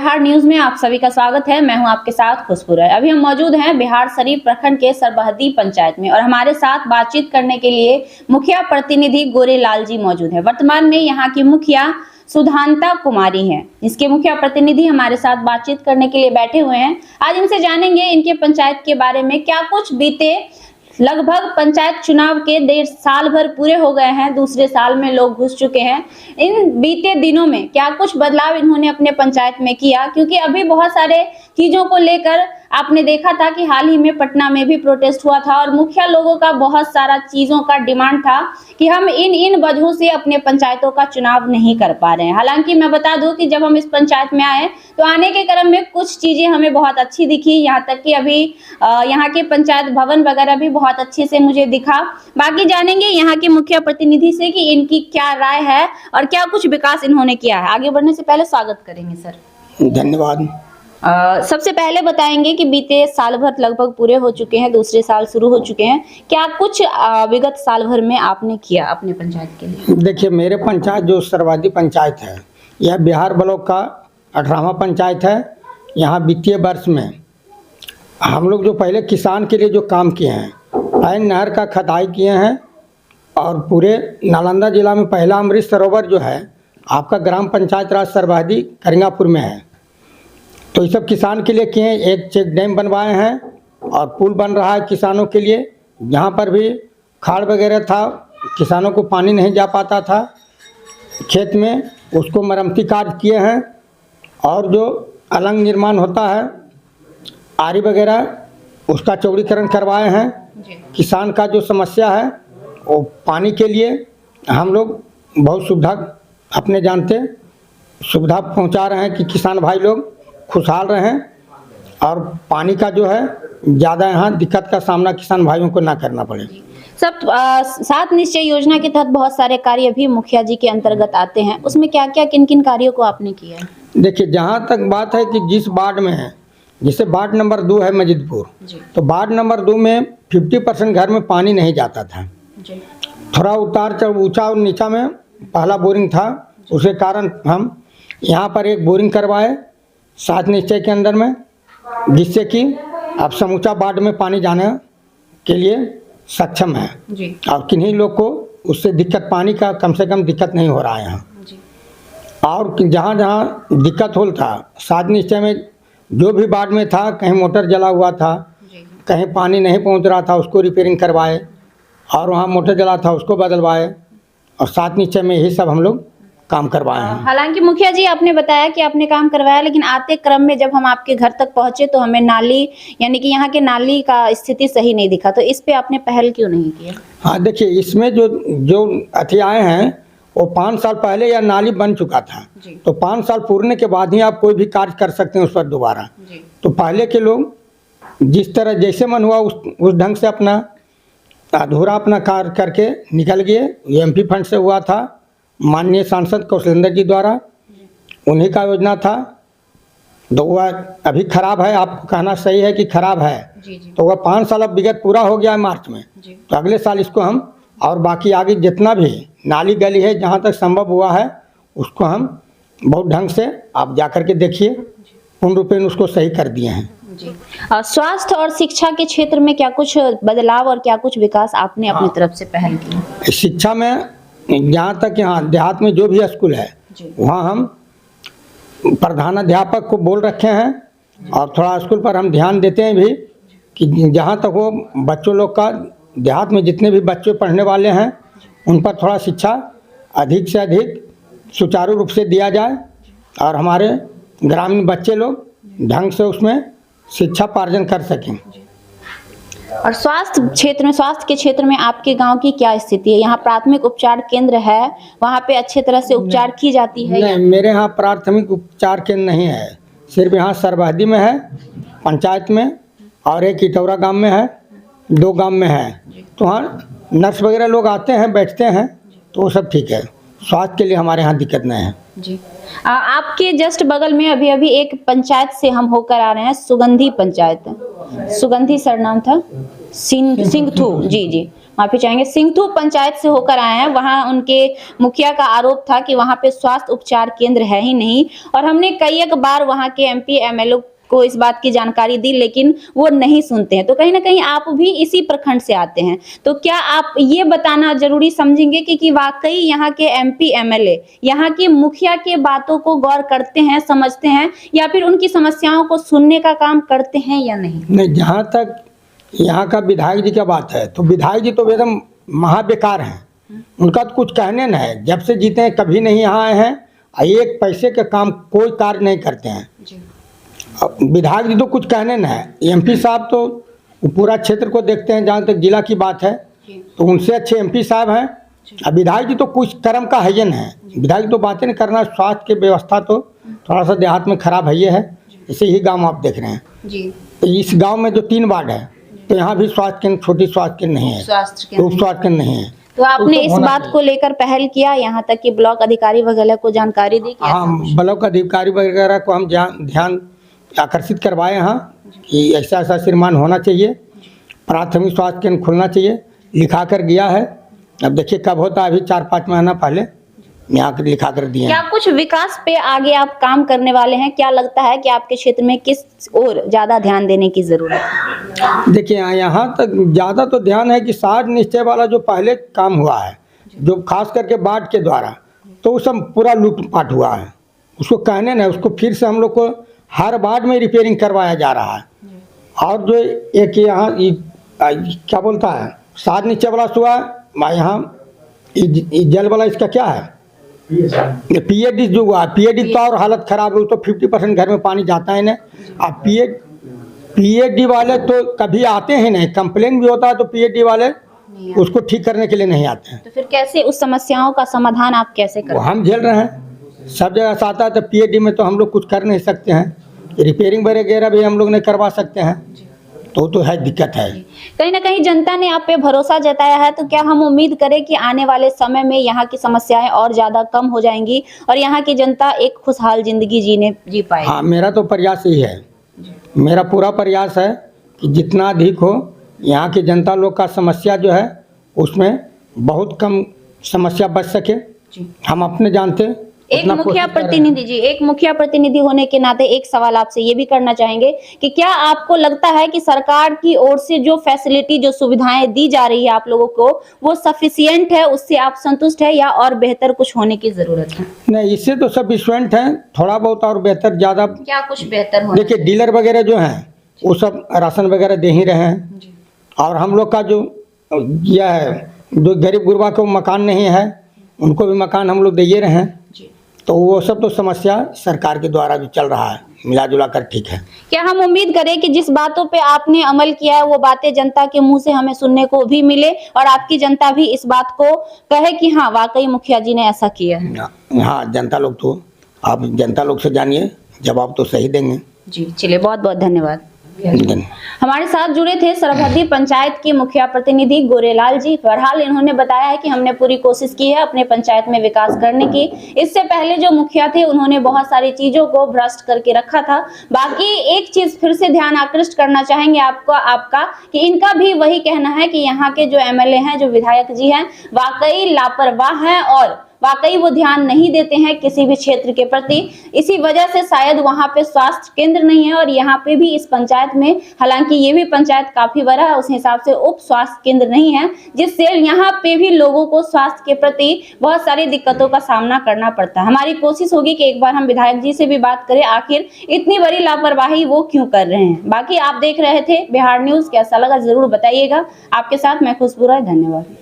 Bihar news में आप सभी का स्वागत है। मैं हूं आपके साथ खुशबू राय। अभी हम मौजूद हैं बिहारशरीफ प्रखंड के सरबहदी पंचायत में और हमारे साथ बातचीत करने के लिए मुखिया प्रतिनिधि गोरेलाल जी मौजूद हैं। वर्तमान में यहाँ की मुखिया सुधांता कुमारी हैं, जिसके मुखिया प्रतिनिधि हमारे साथ बातचीत करने के लिए बैठे हुए हैं। आज इनसे जानेंगे इनके पंचायत के बारे में, क्या कुछ बीते लगभग पंचायत चुनाव के 1.5 साल भर पूरे हो गए हैं, दूसरे साल में लोग घुस चुके हैं। इन बीते दिनों में क्या कुछ बदलाव इन्होंने अपने पंचायत में किया, क्योंकि अभी बहुत सारे चीजों को लेकर आपने देखा था कि हाल ही में पटना में भी प्रोटेस्ट हुआ था और मुखिया लोगों का बहुत सारा चीजों का डिमांड था कि हम इन वजहों से अपने पंचायतों का चुनाव नहीं कर पा रहे हैं। हालांकि मैं बता दूं कि जब हम इस पंचायत में आए तो आने के क्रम में कुछ चीजें हमें बहुत अच्छी दिखी, यहाँ तक कि अभी यहाँ के पंचायत भवन वगैरह भी बहुत अच्छे से मुझे दिखा। बाकी जानेंगे यहाँ के मुखिया प्रतिनिधि से कि इनकी क्या राय है और क्या कुछ विकास इन्होंने किया है। आगे बढ़ने से पहले स्वागत करेंगे सर। धन्यवाद। सबसे पहले बताएंगे कि बीते साल भर लगभग पूरे हो चुके हैं, दूसरे साल शुरू हो चुके हैं, क्या कुछ विगत साल भर में आपने किया अपने पंचायत के लिए? देखिए, मेरे पंचायत जो सरबहदी पंचायत है, यह बिहार ब्लॉक का 18वां पंचायत है। यहाँ वित्तीय वर्ष में हम लोग जो पहले किसान के लिए जो काम किए हैं, पैन नहर का खदाई किए हैं और पूरे नालंदा जिला में पहला अमृत सरोवर जो है आपका ग्राम पंचायत राज सरबहदी करिंगापुर में है, तो ये सब किसान के लिए किए हैं। एक चेक डैम बनवाए हैं और पुल बन रहा है किसानों के लिए। जहाँ पर भी खाड़ वगैरह था, किसानों को पानी नहीं जा पाता था खेत में, उसको मरम्मती कार्य किए हैं। और जो अलंग निर्माण होता है, आरी वगैरह, उसका चौड़ीकरण करवाए हैं। किसान का जो समस्या है वो पानी के लिए हम लोग बहुत सुविधा अपने जानते सुविधा पहुंचा रहे हैं कि किसान भाई लोग खुशहाल रहें और पानी का जो है ज़्यादा यहाँ दिक्कत का सामना किसान भाइयों को ना करना पड़े। सब 7 निश्चय योजना के तहत बहुत सारे कार्य भी मुखिया जी के अंतर्गत आते हैं, उसमें क्या क्या किन किन कार्यों को आपने किया है? देखिए, जहाँ तक बात है कि जिस वार्ड में है, जैसे वार्ड नंबर 2 है मजिदपुर, तो वार्ड नंबर 2 में 50% घर में पानी नहीं जाता था। थोड़ा उतार चढ़ ऊंचा और नीचा में पहला बोरिंग था, उसके कारण हम यहाँ पर एक बोरिंग करवाए 7 निश्चय के अंदर में, जिससे कि अब समूचा वार्ड में पानी जाने के लिए सक्षम है जी। और किन्हीं लोग को उससे दिक्कत, पानी का कम से कम दिक्कत नहीं हो रहा है यहाँ। और जहाँ जहाँ दिक्कत हो था 7 निश्चय में, जो भी वार्ड में था, कहीं मोटर जला हुआ था, कहीं पानी नहीं पहुँच रहा था, उसको रिपेयरिंग करवाए, और वहाँ मोटर जला था उसको बदलवाए, और 7 निश्चय में यही सब हम लोग काम करवाए हैं। हालांकि मुखिया जी आपने बताया कि आपने काम करवाया, लेकिन आते क्रम में जब हम आपके घर तक पहुंचे तो हमें नाली, यानी कि यहाँ के नाली का स्थिति सही नहीं दिखा, तो इस पे आपने पहल क्यों नहीं किया? हाँ, देखिए, इसमें जो अथियाएँ हैं वो 5 साल पहले यह नाली बन चुका था, तो 5 साल पूरने के बाद ही आप कोई भी कार्य कर सकते हैं उस पर दोबारा। तो पहले के लोग जिस तरह जैसे मन हुआ उस ढंग से अपना अधूरा अपना कार्य करके निकल गए। MP फंड से हुआ था, माननीय सांसद कौशलेंद्र जी द्वारा, उन्हीं का योजना था। तो वह अभी खराब है, आपको कहना सही है कि खराब है जी। तो वह 5 साल अब विगत पूरा हो गया है मार्च में, तो अगले साल इसको हम, और बाकी आगे जितना भी नाली गली है जहाँ तक संभव हुआ है उसको हम बहुत ढंग से, आप जाकर के देखिए, पूर्ण रूपेण उसको सही कर दिए हैं जी। स्वास्थ्य और शिक्षा के क्षेत्र में क्या कुछ बदलाव और क्या कुछ विकास आपने अपनी तरफ से पहल की? शिक्षा में जहाँ तक यहाँ देहात में जो भी स्कूल है वहाँ हम प्रधानाध्यापक को बोल रखे हैं, और थोड़ा स्कूल पर हम ध्यान देते हैं भी कि जहाँ तक वो बच्चों लोग का, देहात में जितने भी बच्चे पढ़ने वाले हैं उन पर थोड़ा शिक्षा अधिक से अधिक सुचारू रूप से दिया जाए, और हमारे ग्रामीण बच्चे लोग ढंग से उसमें शिक्षा पार्जन कर सकें। और स्वास्थ्य के क्षेत्र में आपके गांव की क्या स्थिति है? यहाँ प्राथमिक उपचार केंद्र है, वहाँ पे अच्छे तरह से उपचार की जाती है? नहीं, मेरे यहाँ प्राथमिक उपचार केंद्र नहीं है, सिर्फ यहाँ सरबहदी में है पंचायत में, और एक इटौरा गांव में है, 2 गांव में है। तो वहाँ नर्स वगैरह लोग आते हैं, बैठते हैं, तो वो सब ठीक है। स्वास्थ्य के लिए हमारे यहाँ दिक्कत नहीं है जी। आपके जस्ट बगल में अभी एक पंचायत से हम होकर आ रहे हैं, सुगंधी पंचायत। सुगंधी सर नाम था? सिंगथू, जी जी माफी चाहेंगे, सिंगथू पंचायत से होकर आए हैं। वहां उनके मुखिया का आरोप था कि वहां पे स्वास्थ्य उपचार केंद्र है ही नहीं, और हमने कई एक बार वहां के एमपी एमएलए को इस बात की जानकारी दी, लेकिन वो नहीं सुनते हैं। तो कहीं ना कहीं आप भी इसी प्रखंड से आते हैं, तो क्या आप ये बताना जरूरी समझेंगे कि वाकई यहाँ के एमपी एमएलए यहाँ के मुखिया के बातों को गौर करते हैं, समझते हैं, या फिर उनकी समस्याओं को सुनने का काम करते हैं या नहीं? नहीं, जहाँ तक यहाँ का विधायक जी का बात है, तो विधायक जी तो एकदम महाबेकार हैं। उनका तो कुछ कहने न है। जब से जीते हैं कभी नहीं यहाँ आए हैं, एक पैसे का काम कोई कार्य नहीं करते हैं। विधायक जी तो कुछ कहने न है। एमपी साहब तो पूरा क्षेत्र को देखते हैं, जहाँ तक जिला की बात है, तो उनसे अच्छे एमपी साहब हैं। अब विधायक जी तो कुछ कर्म का है है। विधायक तो बातें नहीं करना। स्वास्थ्य की व्यवस्था तो थोड़ा सा देहात में खराब है है। इसे ही गाँव आप देख रहे हैं जी। तो इस गांव में जो 3 वार्ड है, तो यहाँ भी स्वास्थ्य केंद्र, छोटी स्वास्थ्य केंद्र नहीं है, उप स्वास्थ्य केंद्र नहीं है। तो आपने इस बात को लेकर पहल किया, यहाँ तक कि ब्लॉक अधिकारी वगैरह को जानकारी दी? हाँ, ब्लॉक अधिकारी वगैरह को हम ध्यान आकर्षित करवाए यहाँ कि ऐसा ऐसा श्रीमान होना चाहिए, प्राथमिक स्वास्थ्य केंद्र खुलना चाहिए, लिखा कर गया है। अब देखिए कब होता है, अभी 4-5 महीना पहले यहाँ कर लिखा कर दिए। क्या कुछ विकास पे आगे आप काम करने वाले हैं? क्या लगता है कि आपके क्षेत्र में किस ओर ज्यादा ध्यान देने की जरूरत है? देखिए यहाँ तक ज़्यादा तो ध्यान है कि साठ निश्चय वाला जो पहले काम हुआ है, जो खास करके बाढ़ के द्वारा, तो वो सब पूरा लूटपाट हुआ है। उसको कहने न, उसको फिर से हम लोग को हर वार्ड में रिपेयरिंग करवाया जा रहा है। और जो एक यहाँ क्या बोलता है, साठ नीचे वाला हुआ यहाँ जल वाला, इसका क्या है, पीएडी जो हुआ, पीएडी तो और हालत खराब है। तो 50% घर में पानी जाता है ना। अब पीएडी वाले तो कभी आते हैं नहीं, कंप्लेन भी होता है तो पीएडी वाले उसको ठीक करने के लिए नहीं आते हैं। तो फिर कैसे उस समस्याओं का समाधान आप कैसे करें? वो हम झेल रहे हैं। सब जगह से आता है, तो पीएडी में तो हम लोग कुछ कर नहीं सकते हैं। रिपेयरिंग वगैरह भी हम लोग नहीं करवा सकते हैं, तो है, दिक्कत है। कहीं ना कहीं जनता ने आप पे भरोसा जताया है, तो क्या हम उम्मीद करें कि आने वाले समय में यहाँ की समस्याएं और ज्यादा कम हो जाएंगी और यहाँ की जनता एक खुशहाल जिंदगी जी पाएगी? हाँ, मेरा तो प्रयास यही है, मेरा पूरा प्रयास है कि जितना अधिक हो यहाँ की जनता लोग का समस्या जो है उसमें बहुत कम समस्या बच सके। हम अपने जानते एक मुखिया प्रतिनिधि जी, एक मुखिया प्रतिनिधि होने के नाते एक सवाल आपसे ये भी करना चाहेंगे कि क्या आपको लगता है कि सरकार की ओर से जो फैसिलिटी, जो सुविधाएं दी जा रही है आप लोगों को, वो सफिशिएंट है, उससे आप संतुष्ट है, या और बेहतर कुछ होने की जरूरत है? नहीं, इससे तो सफिशिएंट है, थोड़ा बहुत और बेहतर, ज्यादा क्या कुछ बेहतर हो? देखिए डीलर वगैरह जो हैं वो सब राशन वगैरह दे ही रहे हैं, और हम लोग का जो यह है, जो गरीब गुरबा को मकान नहीं है उनको भी मकान हम लोग दे ही रहे हैं। तो वो सब तो समस्या सरकार के द्वारा जो चल रहा है मिला जुला कर ठीक है। क्या हम उम्मीद करें कि जिस बातों पे आपने अमल किया है वो बातें जनता के मुंह से हमें सुनने को भी मिले और आपकी जनता भी इस बात को कहे कि हाँ वाकई मुखिया जी ने ऐसा किया है? हाँ, जनता लोग तो, आप जनता लोग से जानिए, जवाब तो सही देंगे। जी, चलिए, बहुत बहुत धन्यवाद। हमारे साथ जुड़े थे सरहदी पंचायत के मुखिया प्रतिनिधि गोरेलाल जी। बहरहाल इन्होंने बताया है कि हमने पूरी कोशिश की है अपने पंचायत में विकास करने की। इससे पहले जो मुखिया थे उन्होंने बहुत सारी चीजों को भ्रष्ट करके रखा था। बाकी एक चीज फिर से ध्यान आकृष्ट करना चाहेंगे आपका कि इनका भी वही कहना है कि यहाँ के जो एमएलए हैं, जो विधायक जी हैं, वाकई लापरवाह हैं और वाकई वो ध्यान नहीं देते हैं किसी भी क्षेत्र के प्रति। इसी वजह से शायद वहाँ पे स्वास्थ्य केंद्र नहीं है और यहाँ पे भी इस पंचायत में, हालांकि ये भी पंचायत काफी बड़ा है, उस हिसाब से उप स्वास्थ्य केंद्र नहीं है, जिससे यहाँ पे भी लोगों को स्वास्थ्य के प्रति बहुत सारी दिक्कतों का सामना करना पड़ता है। हमारी कोशिश होगी कि एक बार हम विधायक जी से भी बात करें, आखिर इतनी बड़ी लापरवाही वो क्यों कर रहे हैं। बाकी आप देख रहे थे बिहार न्यूज, कैसा लगा जरूर बताइएगा। आपके साथ मैं खुशबू राय, धन्यवाद।